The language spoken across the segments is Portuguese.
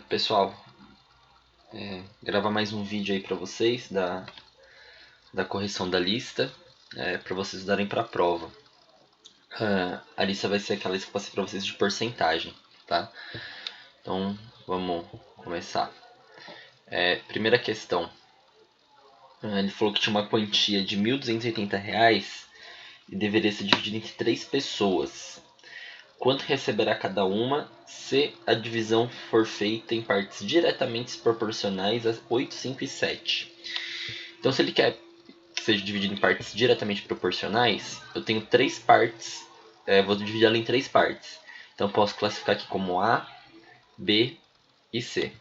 Pessoal, gravar mais um vídeo aí para vocês da correção da lista, para vocês darem para a prova. A lista vai ser aquela lista que eu passei para vocês de porcentagem, tá? Então vamos começar. Primeira questão. Ele falou que tinha uma quantia de R$ 1.280 e deveria ser dividida entre 3 pessoas. Quanto receberá cada uma se a divisão for feita em partes diretamente proporcionais a 8, 5 e 7? Então, se ele quer que seja dividido em partes diretamente proporcionais, eu tenho 3 partes, vou dividir ela em 3 partes. Então, eu posso classificar aqui como A, B e C.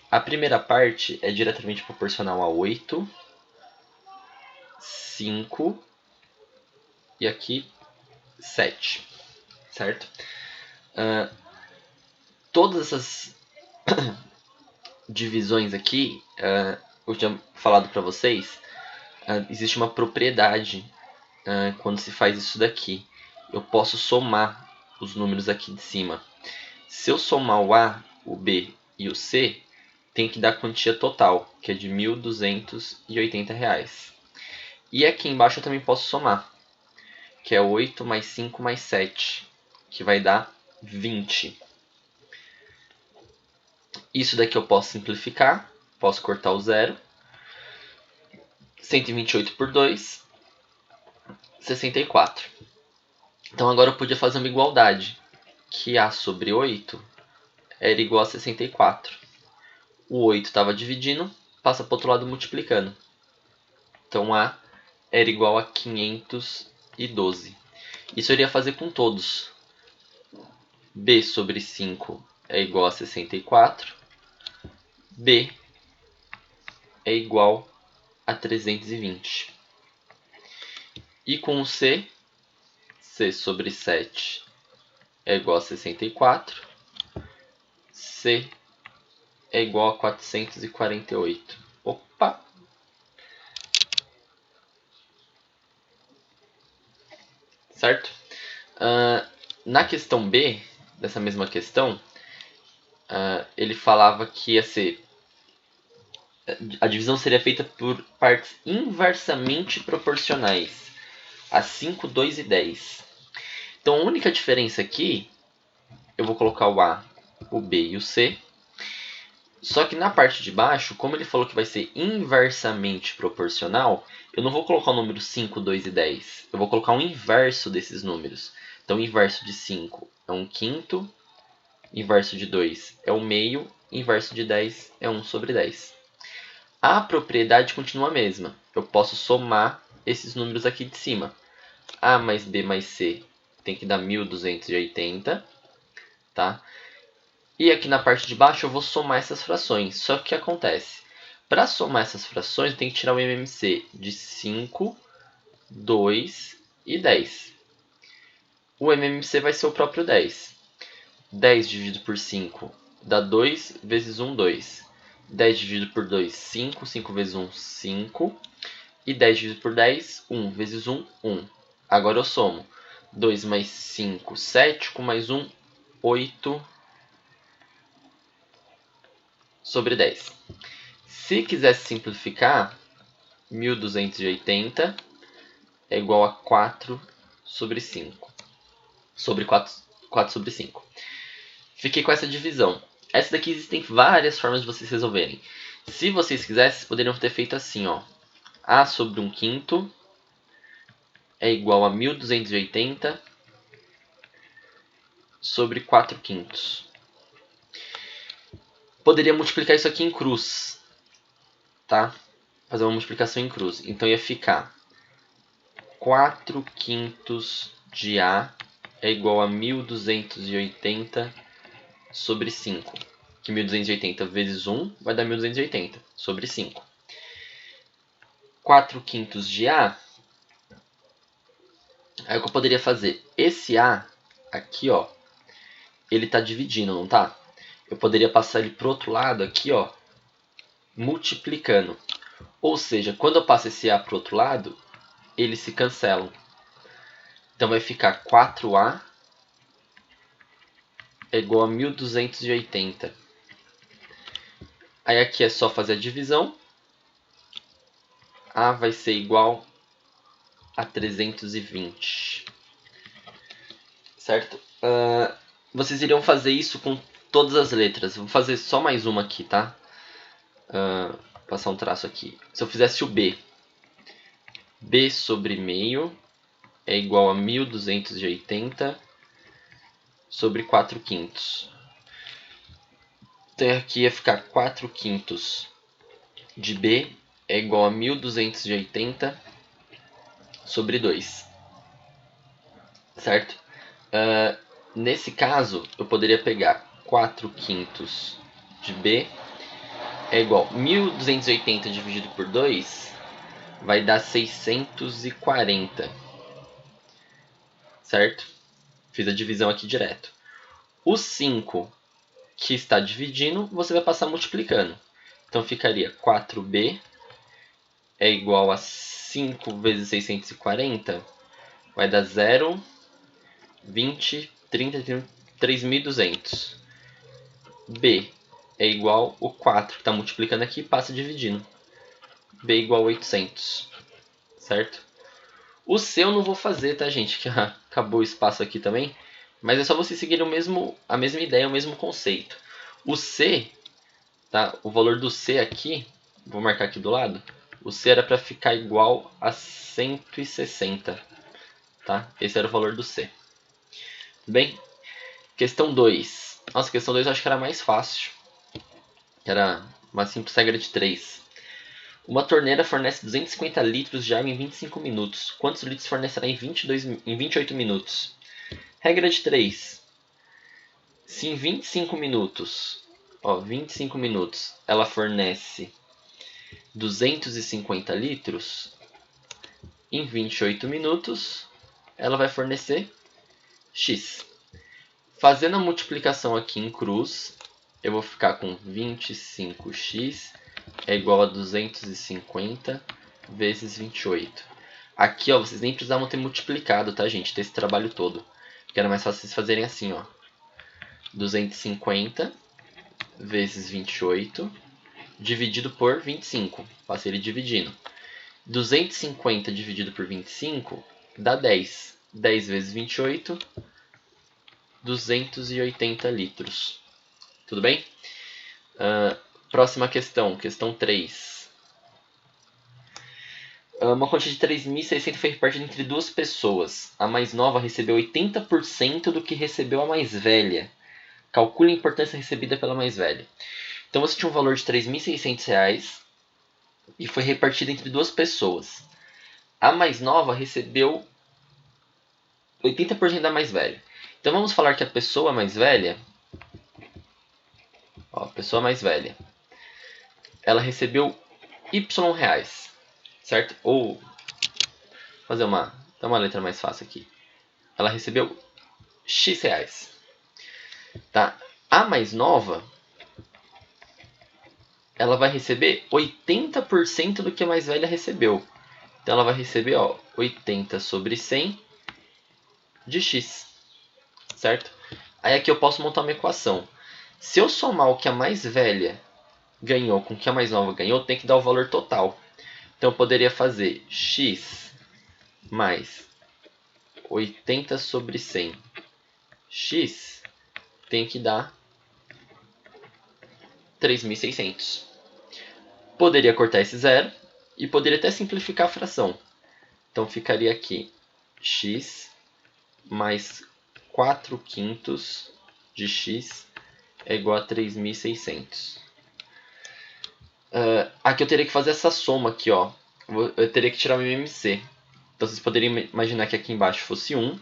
A primeira parte é diretamente proporcional a 8, 5 e aqui 7, certo? Todas essas divisões aqui, eu tinha falado para vocês, existe uma propriedade quando se faz isso daqui. Eu posso somar os números aqui de cima. Se eu somar o A, o B e o C, tem que dar a quantia total, que é de R$ 1.280. E aqui embaixo eu também posso somar, que é 8 mais 5 mais 7, que vai dar 20. Isso daqui eu posso simplificar, posso cortar o zero. 128 por 2, 64. Então agora eu podia fazer uma igualdade, que A sobre 8 era igual a 64. O 8 estava dividindo, passa para o outro lado multiplicando. Então A era igual a 512. Isso eu iria fazer com todos. B sobre 5 é igual a 64. B é igual a 320. E com o C, C sobre 7 é igual a 64. C é igual a 448. Opa! Certo? Na questão B, dessa mesma questão, ele falava que ia ser... A divisão seria feita por partes inversamente proporcionais a 5, 2 e 10. Então a única diferença aqui, eu vou colocar o A, o B e o C. Só que na parte de baixo, como ele falou que vai ser inversamente proporcional, eu não vou colocar o número 5, 2 e 10. Eu vou colocar um inverso desses números. Então o inverso de 5 é 1/5, inverso de 2 é 1/2, inverso de 10 é 1 sobre 10. A propriedade continua a mesma. Eu posso somar esses números aqui de cima. A mais B mais C tem que dar 1.280, tá? E aqui na parte de baixo eu vou somar essas frações. Só que o que acontece? Para somar essas frações, eu tenho que tirar o MMC de 5, 2 e 10. O MMC vai ser o próprio 10. 10 dividido por 5 dá 2 vezes 1, 2. 10 dividido por 2, 5. 5 vezes 1, 5. E 10 dividido por 10, 1 vezes 1, 1. Agora eu somo. 2 mais 5, 7. Com mais 1, 8 sobre 10. Se quisesse simplificar, 1.280 é igual a 4 sobre 5. Sobre 4 sobre 5. Fiquei com essa divisão. Essa daqui existem várias formas de vocês resolverem. Se vocês quisessem, vocês poderiam ter feito assim, ó. A sobre 1/5 é igual a 1.280 sobre 4/5. Poderia multiplicar isso aqui em cruz, tá? Fazer uma multiplicação em cruz. Então ia ficar 4/5 de A é igual a 1.280 sobre 5. Que 1.280 vezes 1 vai dar 1.280 sobre 5. 4/5 de A. Aí o que eu poderia fazer? Esse A aqui, ó, ele tá dividindo, não tá? Eu poderia passar ele pro outro lado aqui, ó, multiplicando. Ou seja, quando eu passo esse A pro outro lado, eles se cancelam. Então vai ficar 4A é igual a 1.280. Aí aqui é só fazer a divisão. A vai ser igual a 320. Certo? Vocês iriam fazer isso com todas as letras. Vou fazer só mais uma aqui, tá? Passar um traço aqui. Se eu fizesse o B. B sobre meio é igual a 1280 sobre 4 quintos. Então aqui ia ficar 4 quintos de B é igual a 1280 sobre 2. Certo? Nesse caso, eu poderia pegar 4 quintos de B é igual a 1280 dividido por 2 vai dar 640. Certo? Fiz a divisão aqui direto. O 5 que está dividindo, você vai passar multiplicando. Então ficaria 4B é igual a 5 vezes 640, vai dar 0, 20, 30, 3.200. B é igual o 4, que está multiplicando aqui, passa dividindo. B é igual a 800, certo? O C eu não vou fazer, tá, gente? Que acabou o espaço aqui também. Mas é só vocês seguirem a mesma ideia, o mesmo conceito. O C, tá? O valor do C aqui, vou marcar aqui do lado. O C era para ficar igual a 160, tá? Esse era o valor do C. Tudo bem? Questão 2. Nossa, questão 2 eu acho que era mais fácil. Era uma simples regra de 3. Uma torneira fornece 250 litros de água em 25 minutos. Quantos litros fornecerá em 28 minutos? Regra de 3. Se em 25 minutos, 25 minutos, ela fornece 250 litros, em 28 minutos, ela vai fornecer X. Fazendo a multiplicação aqui em cruz, eu vou ficar com 25x é igual a 250 vezes 28. Aqui, vocês nem precisavam ter multiplicado, tá, gente? Ter esse trabalho todo. Que era mais fácil vocês fazerem assim, 250 vezes 28 dividido por 25. Passei ele dividindo. 250 dividido por 25 dá 10. 10 vezes 28, 280 litros. Tudo bem? Próxima questão, questão 3. Uma quantia de 3.600 foi repartida entre duas pessoas. A mais nova recebeu 80% do que recebeu a mais velha. Calcule a importância recebida pela mais velha. Então você tinha um valor de R$ 3.600 e foi repartido entre duas pessoas. A mais nova recebeu 80% da mais velha. Então vamos falar que a pessoa mais velha, ela recebeu Y reais, certo? Ou fazer uma letra mais fácil aqui. Ela recebeu X reais. Tá? A mais nova, ela vai receber 80% do que a mais velha recebeu. Então ela vai receber 80 sobre 100 de X, certo? Aí aqui eu posso montar uma equação. Se eu somar o que a mais velha ganhou com o que a mais nova ganhou, tem que dar o valor total. Então eu poderia fazer X mais 80 sobre 100. X tem que dar 3.600. Poderia cortar esse zero e poderia até simplificar a fração. Então ficaria aqui X mais 4 quintos de X é igual a 3.600. Aqui eu teria que fazer essa soma aqui, Eu teria que tirar o MMC. Então vocês poderiam imaginar que aqui embaixo fosse 1.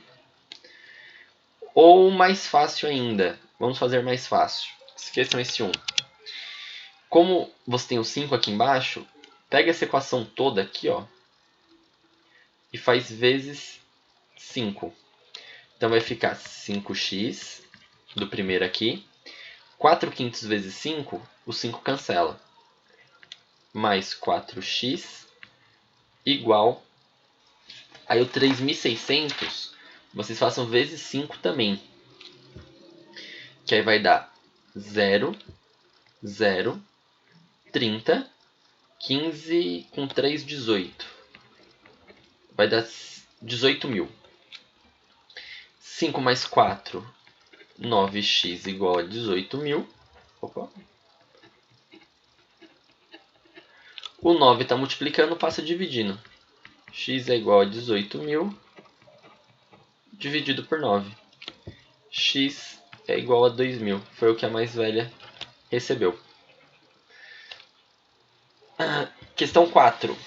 Ou mais fácil ainda. Vamos fazer mais fácil. Esqueçam esse 1. Como você tem o 5 aqui embaixo, pega essa equação toda aqui, e faz vezes 5. Então vai ficar 5x do primeiro aqui. 4 quintos vezes 5, o 5 cancela. Mais 4x igual. Aí o 3.600, vocês façam vezes 5 também. Que aí vai dar 0, 0, 30, 15 com 3, 18. Vai dar 18 mil. 5 mais 4, 9x igual a 18 mil. Opa. O 9 está multiplicando, passa dividindo. X é igual a 18 mil dividido por 9. X é igual a 2.000. Foi o que a mais velha recebeu. Questão 4.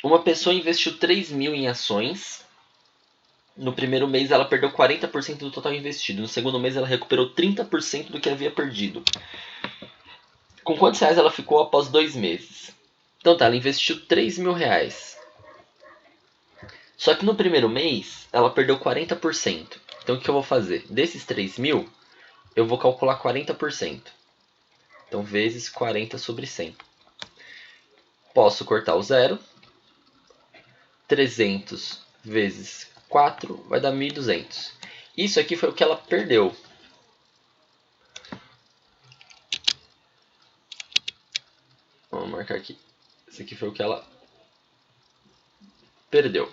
Uma pessoa investiu 3.000 em ações. No primeiro mês ela perdeu 40% do total investido. No segundo mês ela recuperou 30% do que havia perdido. Com quantos reais ela ficou após 2 meses? Então tá, ela investiu 3.000 reais. Só que no primeiro mês ela perdeu 40%. Então o que eu vou fazer? Desses 3.000, eu vou calcular 40%. Então vezes 40 sobre 100. Posso cortar o zero. 300 vezes 4 vai dar 1.200. Isso aqui foi o que ela perdeu. Vamos marcar aqui. Isso aqui foi o que ela perdeu.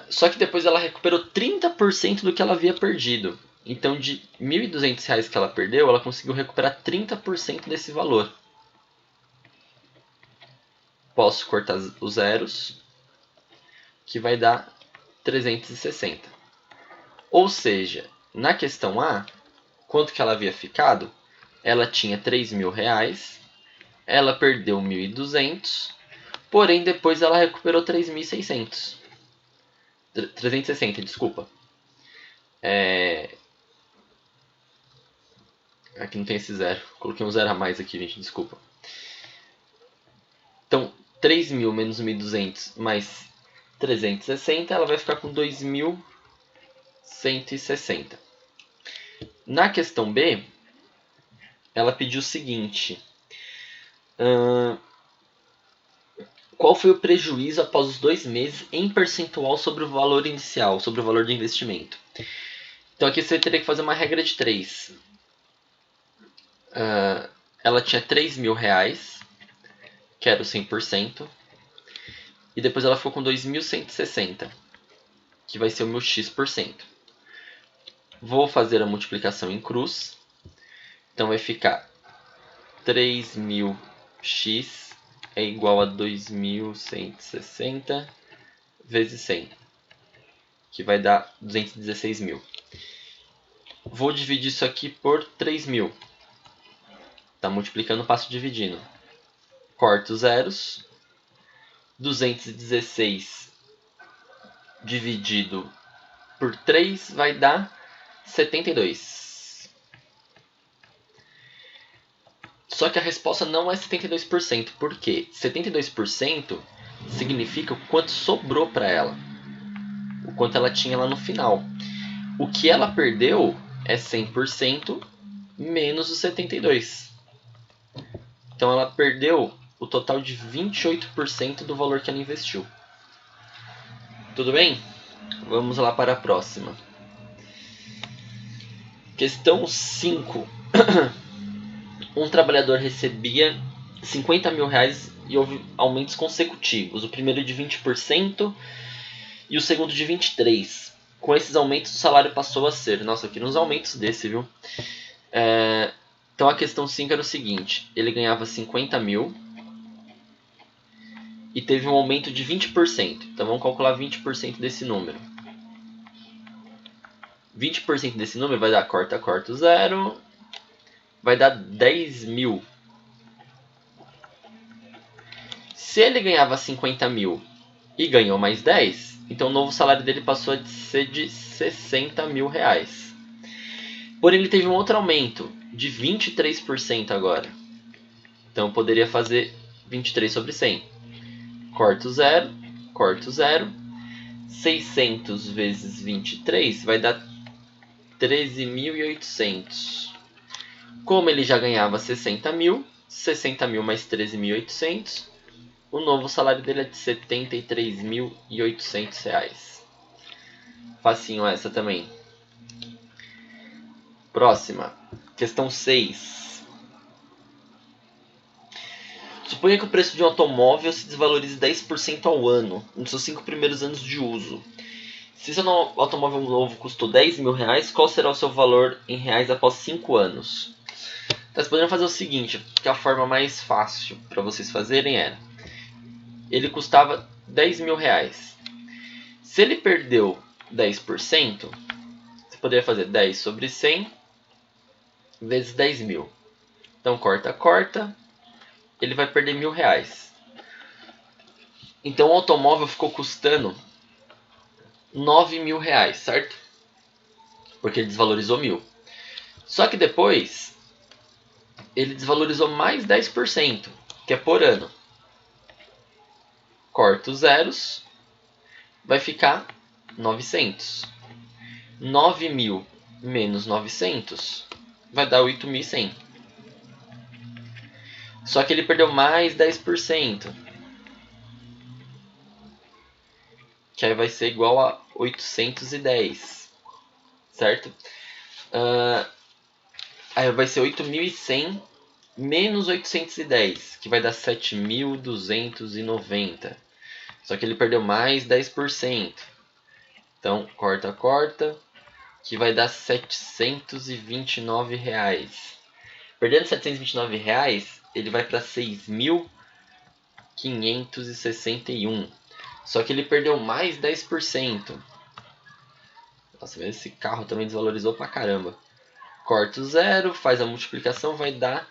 Só que depois ela recuperou 30% do que ela havia perdido. Então de R$ 1.200 que ela perdeu, ela conseguiu recuperar 30% desse valor. Posso cortar os zeros, que vai dar 360. Ou seja, na questão A, quanto que ela havia ficado? Ela tinha 3.000 reais, ela perdeu 1.200, porém depois ela recuperou 3.600. 360, desculpa. Aqui não tem esse zero, coloquei um zero a mais aqui, gente, desculpa. Então, 3.000 menos 1.200 mais 360, ela vai ficar com 2.160. Na questão B, ela pediu o seguinte: qual foi o prejuízo após os 2 meses em percentual sobre o valor inicial, sobre o valor do investimento? Então aqui você teria que fazer uma regra de 3. Ela tinha 3.000 reais, que era o 100%, e depois ela ficou com 2.160, que vai ser o meu x%. Vou fazer a multiplicação em cruz. Então vai ficar 3.000x é igual a 2.160 vezes 100, que vai dar 216.000. Vou dividir isso aqui por 3.000. Tá multiplicando, passo dividindo. Corto os zeros. 216 dividido por 3 vai dar 72. Só que a resposta não é 72%. Por quê? 72% significa o quanto sobrou para ela. O quanto ela tinha lá no final. O que ela perdeu é 100% menos os 72%. Então ela perdeu o total de 28% do valor que ela investiu. Tudo bem? Vamos lá para a próxima. Questão 5. Um trabalhador recebia 50.000 reais e houve aumentos consecutivos. O primeiro de 20% e o segundo de 23%. Com esses aumentos, o salário passou a ser... Nossa, eu queria uns aumentos desse, viu? Então a questão 5 era o seguinte. Ele ganhava 50.000 e teve um aumento de 20%. Então vamos calcular 20% desse número. 20% desse número vai dar corta o zero. Vai dar 10.000. Se ele ganhava 50.000 e ganhou mais 10, então o novo salário dele passou a ser de 60.000 reais. Porém, ele teve um outro aumento de 23% agora. Então eu poderia fazer 23 sobre 100. Corto o zero. 600 vezes 23 vai dar 13.800. Como ele já ganhava 60.000, 60.000 mais 13.800, o novo salário dele é de R$ 73.800. Facinho essa também. Próxima. Questão 6. Suponha que o preço de um automóvel se desvalorize 10% ao ano, nos seus 5 primeiros anos de uso. Se seu automóvel novo custou 10 mil reais, qual será o seu valor em reais após 5 anos? Então, vocês poderiam fazer o seguinte, que a forma mais fácil para vocês fazerem era: ele custava 10 mil reais. Se ele perdeu 10%, você poderia fazer 10 sobre 100 vezes 10 mil. Então, corta, ele vai perder 1.000 reais. Então, o automóvel ficou custando 9 mil reais, certo? Porque ele desvalorizou 1.000. Só que depois, ele desvalorizou mais 10%, que é por ano. Corta os zeros, vai ficar 900. 9 mil menos 900 vai dar 8.100. Só que ele perdeu mais 10%, que aí vai ser igual a 810, certo? Aí vai ser 8.100 menos 810, que vai dar 7.290. Só que ele perdeu mais 10%. Então, corta, que vai dar 729 reais. Perdendo 729 reais, ele vai para 6.561. Só que ele perdeu mais 10%. Nossa, esse carro também desvalorizou pra caramba. Corta o zero, faz a multiplicação, vai dar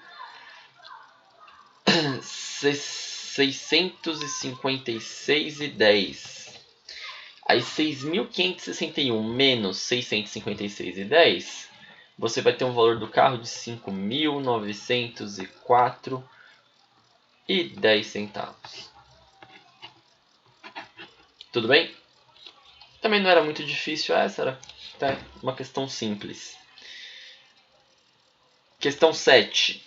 656,10. Aí 6.561 menos 656,10, você vai ter um valor do carro de 5.904,10. Tudo bem? Também não era muito difícil essa, era até uma questão simples. Questão 7.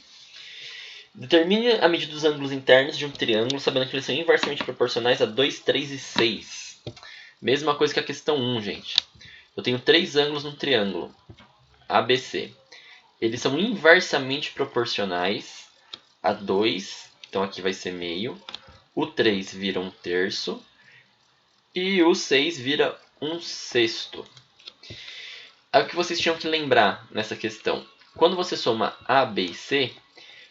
Determine a medida dos ângulos internos de um triângulo, sabendo que eles são inversamente proporcionais a 2, 3 e 6. Mesma coisa que a questão 1, gente. Eu tenho 3 ângulos num triângulo ABC. Eles são inversamente proporcionais a 2, então aqui vai ser meio. O 3 vira 1/3 e o 6 vira 1/6. Aí o que vocês tinham que lembrar nessa questão? Quando você soma A, B e C,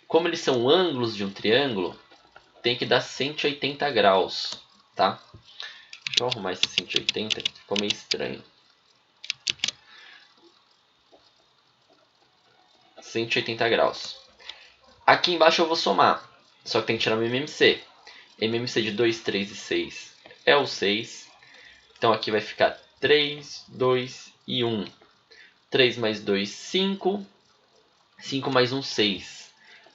como eles são ângulos de um triângulo, tem que dar 180 graus, tá? Deixa eu arrumar esse 180 que ficou meio estranho. 180 graus. Aqui embaixo eu vou somar, só que tem que tirar meu MMC. MMC de 2, 3 e 6 é o 6. Então aqui vai ficar 3, 2 e 1. 3 mais 2, 5. 5 mais 1, 6.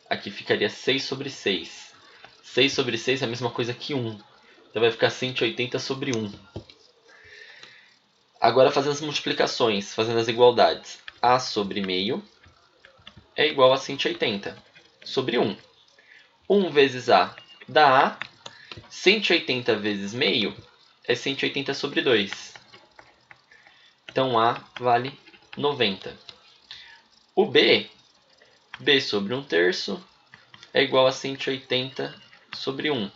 Aqui ficaria 6 sobre 6. 6 sobre 6 é a mesma coisa que 1. Então vai ficar 180 sobre 1. Agora fazendo as multiplicações, fazendo as igualdades. A sobre meio é igual a 180 sobre 1. 1 vezes A dá A. 180 vezes meio é 180 sobre 2. Então A vale 90. O B sobre 1/3 é igual a 180 sobre 1.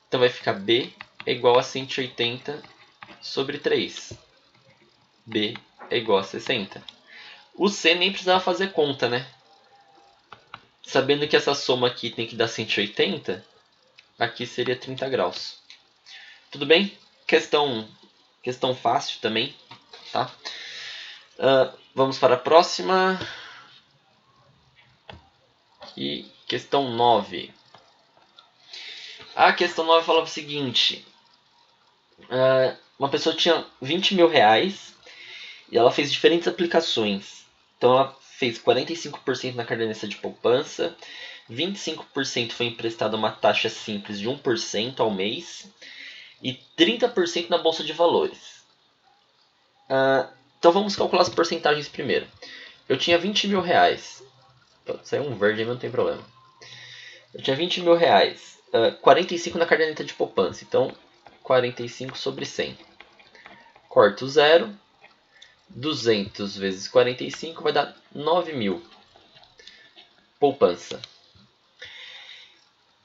Então vai ficar B é igual a 180 sobre 3. B é igual a 60. O C nem precisava fazer conta, né? Sabendo que essa soma aqui tem que dar 180, aqui seria 30 graus. Tudo bem? Questão fácil também, tá? Vamos para a próxima. E questão 9. A questão 9 falava o seguinte. Uma pessoa tinha 20 mil reais e ela fez diferentes aplicações. Então ela fez 45% na caderneta de poupança, 25% foi emprestado a uma taxa simples de 1% ao mês e 30% na bolsa de valores. Então vamos calcular as porcentagens primeiro. Eu tinha 20 mil reais. Saiu um verde aí, mas não tem problema. Eu tinha 20 mil reais. 45 na caderneta de poupança. Então 45 sobre 100. Corta o 0. 200 vezes 45 vai dar 9.000. Poupança.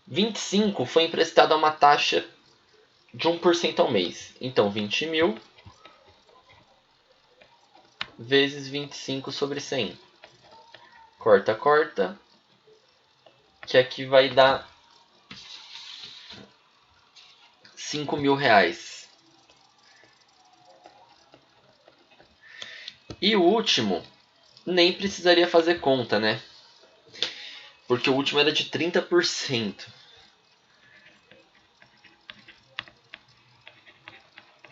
25 foi emprestado a uma taxa de 1% ao mês. Então, 20.000 vezes 25 sobre 100. Corta, corta. Que aqui vai dar 5.000 reais. E o último, nem precisaria fazer conta, né? Porque o último era de 30%.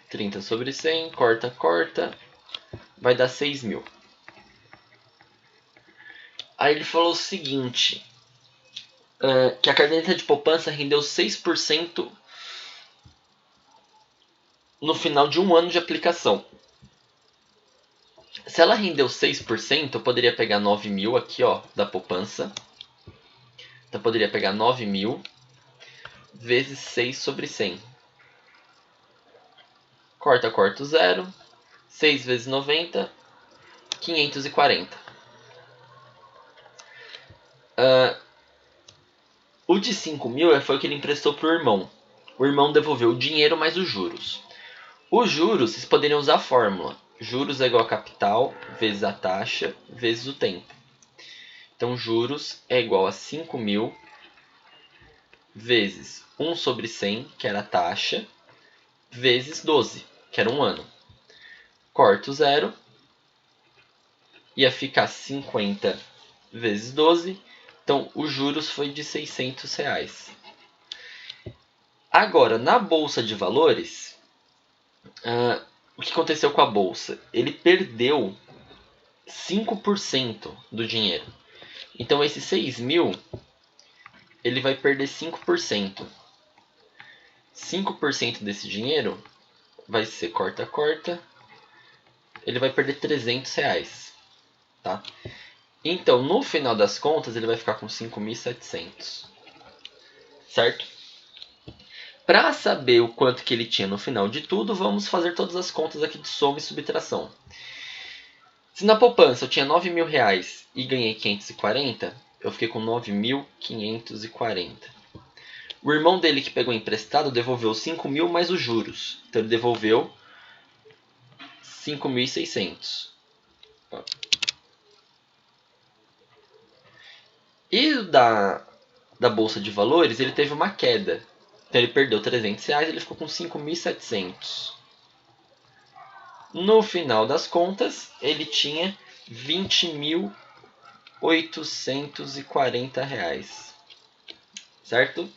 30 sobre 100, corta, corta. Vai dar 6.000. Aí ele falou o seguinte, que a caderneta de poupança rendeu 6% no final de um ano de aplicação. Se ela rendeu 6%, eu poderia pegar 9.000 aqui, ó, da poupança. Então eu poderia pegar 9.000 vezes 6 sobre 100. Corta, corta o 0. 6 vezes 90, 540. O de 5.000 foi o que ele emprestou para o irmão. O irmão devolveu o dinheiro mais os juros. Os juros, vocês poderiam usar a fórmula. Juros é igual a capital vezes a taxa vezes o tempo. Então, juros é igual a 5.000 vezes 1 sobre 100, que era a taxa, vezes 12, que era um ano. Corta o 0. Ia ficar 50 vezes 12. Então, os juros foi de 600 reais. Agora, na Bolsa de Valores, o que aconteceu com a Bolsa? Ele perdeu 5% do dinheiro. Então, esses 6.000, ele vai perder 5%. 5% desse dinheiro vai ser corta, corta. Ele vai perder 300 reais. Tá? Então, no final das contas, ele vai ficar com 5.700. Certo? Para saber o quanto que ele tinha no final de tudo, vamos fazer todas as contas aqui de soma e subtração. Se na poupança eu tinha 9.000 reais e ganhei 540, eu fiquei com 9.540. O irmão dele que pegou emprestado devolveu 5.000 mais os juros. Então ele devolveu 5.600. E da Bolsa de Valores, ele teve uma queda. Então ele perdeu 300 reais e ele ficou com 5.700. No final das contas, ele tinha 20.840 reais. Certo?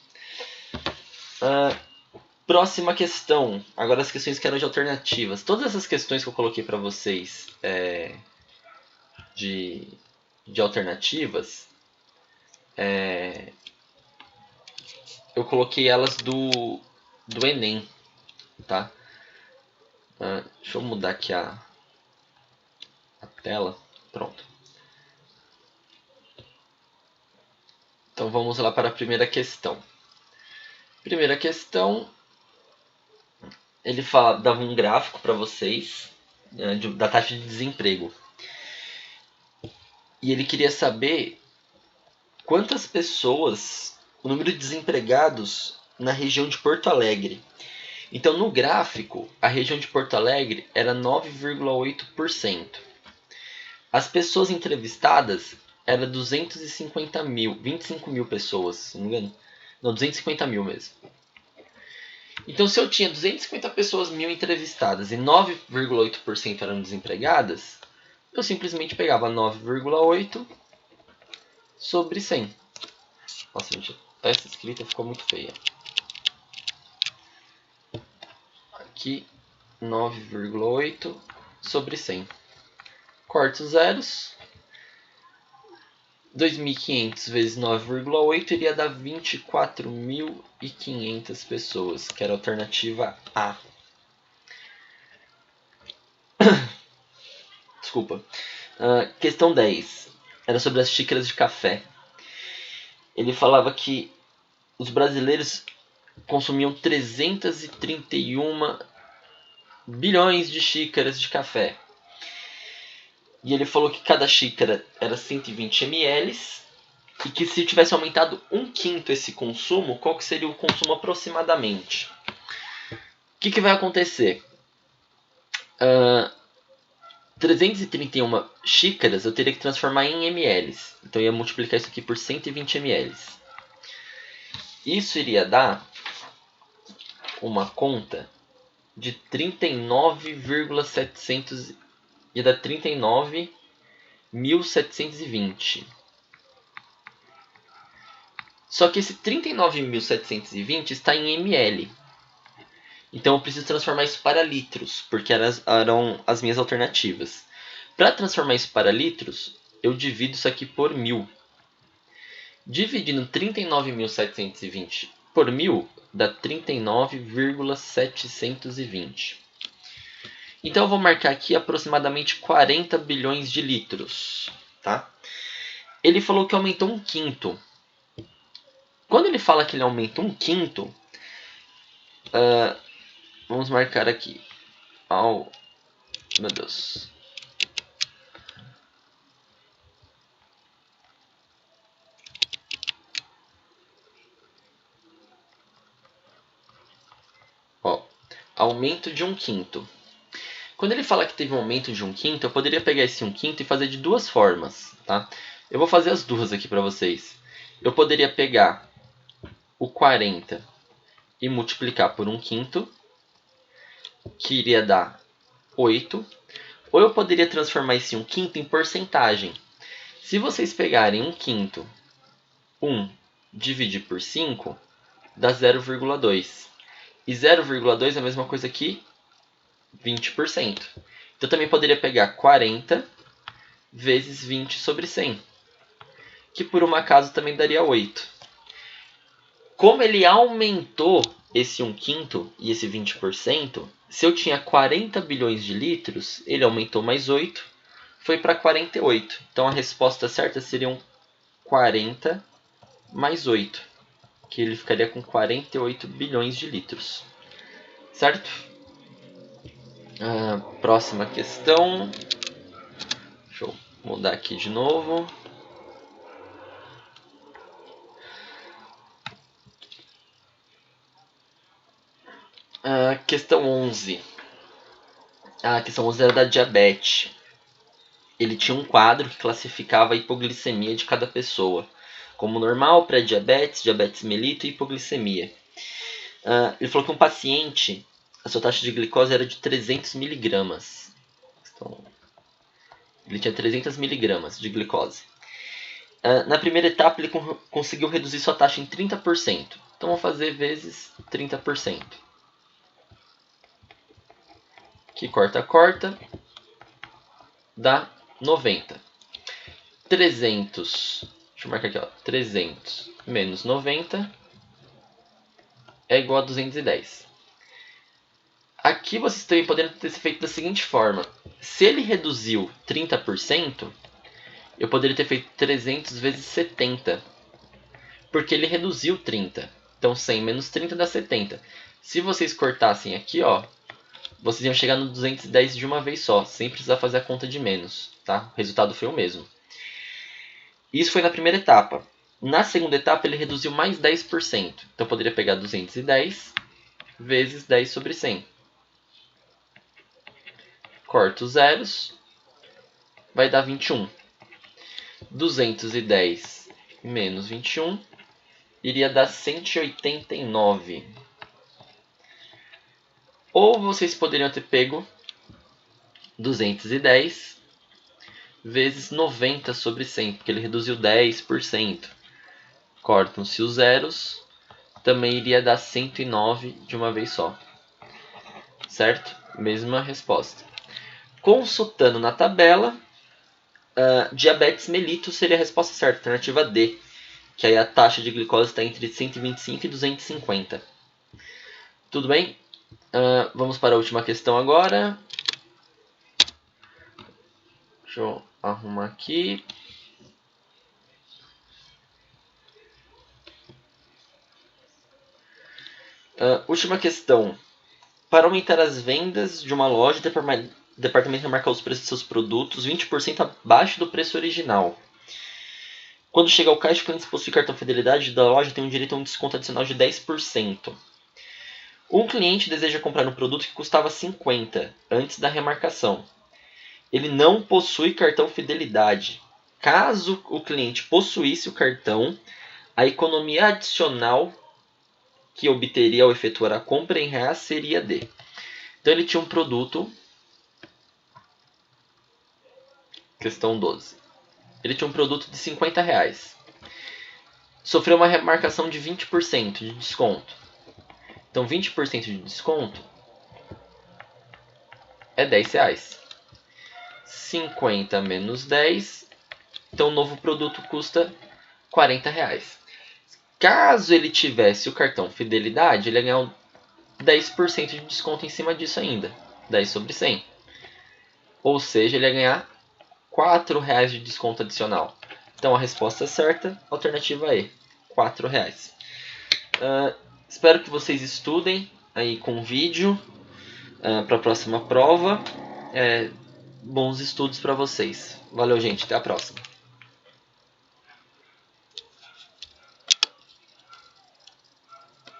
Próxima questão. Agora as questões que eram de alternativas. Todas essas questões que eu coloquei para vocês de alternativas, eu coloquei elas do Enem, tá? Deixa eu mudar aqui a tela. Pronto. Então vamos lá para a primeira questão. Primeira questão, ele dava um gráfico para vocês da taxa de desemprego. E ele queria saber quantas pessoas, o número de desempregados na região de Porto Alegre. Então, no gráfico, a região de Porto Alegre era 9,8%. As pessoas entrevistadas eram 25 mil pessoas, se não me engano. Não, 250 mil mesmo. Então, se eu tinha 250 pessoas mil entrevistadas e 9,8% eram desempregadas, eu simplesmente pegava 9,8 sobre 100. Nossa, gente, essa escrita ficou muito feia. Aqui, 9,8 sobre 100. Corta os zeros. 2.500 vezes 9,8 iria dar 24.500 pessoas, que era a alternativa A. Desculpa. Questão 10. Era sobre as xícaras de café. Ele falava que os brasileiros consumiam 331 bilhões de xícaras de café. E ele falou que cada xícara era 120 ml e que se tivesse aumentado 1/5 esse consumo, qual que seria o consumo aproximadamente? O que vai acontecer? 331 xícaras eu teria que transformar em ml. Então eu ia multiplicar isso aqui por 120 ml. Isso iria dar uma conta de 39,700. Ia dar 39.720. Só que esse 39.720 está em ml. Então eu preciso transformar isso para litros, porque eram as minhas alternativas. Para transformar isso para litros, eu divido isso aqui por 1000. Dividindo 39.720 por 1000, dá 39,720. Então eu vou marcar aqui aproximadamente 40 bilhões de litros. Tá? Ele falou que aumentou 1/5. Quando ele fala que ele aumenta 1/5, vamos marcar aqui. Meu Deus. Aumento de 1/5. Quando ele fala que teve um aumento de 1/5, eu poderia pegar esse 1/5 e fazer de duas formas. Tá? Eu vou fazer as duas aqui para vocês. Eu poderia pegar o 40 e multiplicar por 1/5, que iria dar 8. Ou eu poderia transformar esse 1/5 em porcentagem. Se vocês pegarem 1/5, 1 dividir por 5, dá 0,2. E 0,2 é a mesma coisa que 20%. Então eu também poderia pegar 40 vezes 20 sobre 100, que por um acaso também daria 8. Como ele aumentou esse 1/5 e esse 20%, se eu tinha 40 bilhões de litros, ele aumentou mais 8, foi para 48. Então a resposta certa seriam 40 mais 8, que ele ficaria com 48 bilhões de litros. Certo? Próxima questão. Deixa eu mudar aqui de novo. Questão 11. A questão 11 era da diabetes. Ele tinha um quadro que classificava a hipoglicemia de cada pessoa, como normal, pré-diabetes, diabetes mellitus e hipoglicemia. Ele falou que um paciente, a sua taxa de glicose era de 300 miligramas. Então, ele tinha 300 miligramas de glicose. Na primeira etapa, ele conseguiu reduzir sua taxa em 30%. Então, vamos fazer vezes 30%. Que corta, dá 90. 300, deixa eu marcar aqui, 300 menos 90 é igual a 210. Aqui vocês também poderiam ter feito da seguinte forma. Se ele reduziu 30%, eu poderia ter feito 300 vezes 70. Porque ele reduziu 30. Então 100 menos 30 dá 70. Se vocês cortassem aqui, vocês iam chegar no 210 de uma vez só, sem precisar fazer a conta de menos. Tá? O resultado foi o mesmo. Isso foi na primeira etapa. Na segunda etapa, ele reduziu mais 10%. Então, eu poderia pegar 210 vezes 10 sobre 100. Corto os zeros. Vai dar 21. 210 menos 21 iria dar 189. Ou vocês poderiam ter pego 210 vezes 90 sobre 100, porque ele reduziu 10%. Cortam-se os zeros, também iria dar 109 de uma vez só. Certo? Mesma resposta. Consultando na tabela, diabetes mellitus seria a resposta certa, alternativa D, que aí a taxa de glicose está entre 125 e 250. Tudo bem? Vamos para a última questão agora. Deixa eu arrumar aqui. Última questão. Para aumentar as vendas de uma loja, o departamento remarcar os preços de seus produtos 20% abaixo do preço original. Quando chega ao caixa, o cliente que possui cartão fidelidade da loja tem direito a um desconto adicional de 10%. Um cliente deseja comprar um produto que custava 50 antes da remarcação. Ele não possui cartão fidelidade. Caso o cliente possuísse o cartão, a economia adicional que obteria ao efetuar a compra em reais seria de... Então ele tinha um produto... Questão 12. Ele tinha um produto de 50 reais. Sofreu uma remarcação de 20% de desconto. Então 20% de desconto é 10 reais. 50 menos 10, então o novo produto custa 40 reais. Caso ele tivesse o cartão fidelidade, ele ia ganhar 10% de desconto em cima disso ainda. 10 sobre 100. Ou seja, ele ia ganhar 4 reais de desconto adicional. Então a resposta certa, alternativa E, 4 reais. Espero que vocês estudem aí com vídeo para a próxima prova. Bons estudos para vocês. Valeu, gente. Até a próxima.